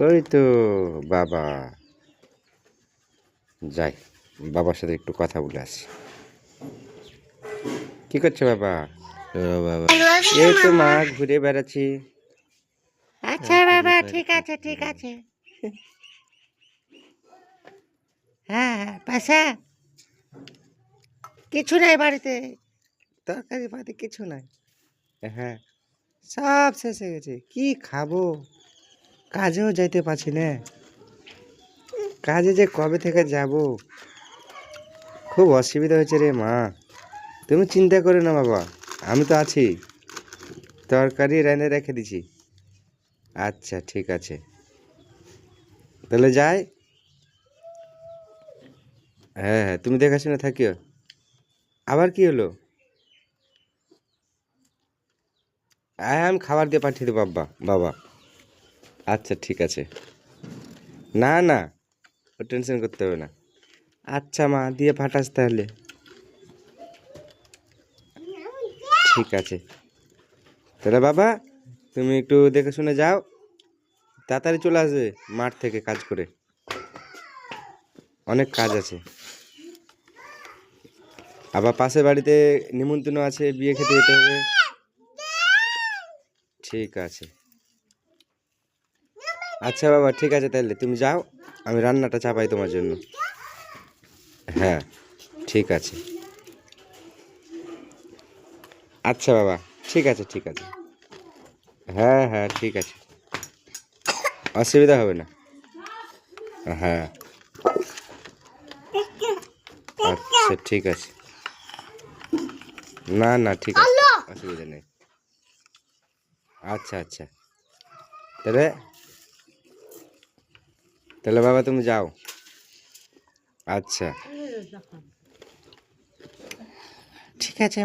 ওই তো বাবা, যাই বাবার সাথে একটু কথা বলে আসি। কি করছো বাবা? বাবা, এই তো মা ঘুরে বেড়াচ্ছি। আচ্ছা বাবা, ঠিক আছে ঠিক আছে। হ্যাঁ হ্যাঁ, পাশা কিছু নাই বাড়িতে, তরকারি পাতি কিছু নাই। হ্যাঁ, সব শেষ হয়ে গেছে। কি খাবো? কাজেও যাইতে পারছি না। কাজে যে কবে থেকে যাব, খুব অসুবিধা হয়েছে রে মা। তুমি চিন্তা করো না বাবা, আমি তো আছি। তরকারি রেঁধে রেখে দিছি। আচ্ছা ঠিক আছে, তাহলে যাই। হ্যাঁ হ্যাঁ, তুমি দেখাশোনা থাকিও। আবার কি হলো? আমি খাবার দিয়ে পাঠিয়ে দেবো বাবা বাবা। আচ্ছা ঠিক আছে, না না, ও টেনশন করতে হবে না। আচ্ছা মা, দিয়ে পাঠাস তাহলে। ঠিক আছে, তাহলে বাবা তুমি একটু দেখে শুনে যাও। তাড়াতাড়ি চলে আসবে মাঠ থেকে কাজ করে, অনেক কাজ আছে। আবার পাশের বাড়িতে নিমন্ত্রণ আছে, বিয়ে খেতে যেতে হবে। ঠিক আছে, আচ্ছা বাবা ঠিক আছে, তাহলে তুমি যাও, আমি রান্নাটা চাপাই তোমার জন্য। হ্যাঁ ঠিক আছে, আচ্ছা বাবা ঠিক আছে ঠিক আছে। হ্যাঁ হ্যাঁ ঠিক আছে, অসুবিধা হবে না। হ্যাঁ আচ্ছা ঠিক আছে, না না ঠিক আছে, অসুবিধা নেই। আচ্ছা আচ্ছা, তাহলে তাহলে বাবা তুমি যাও। আচ্ছা ঠিক আছে।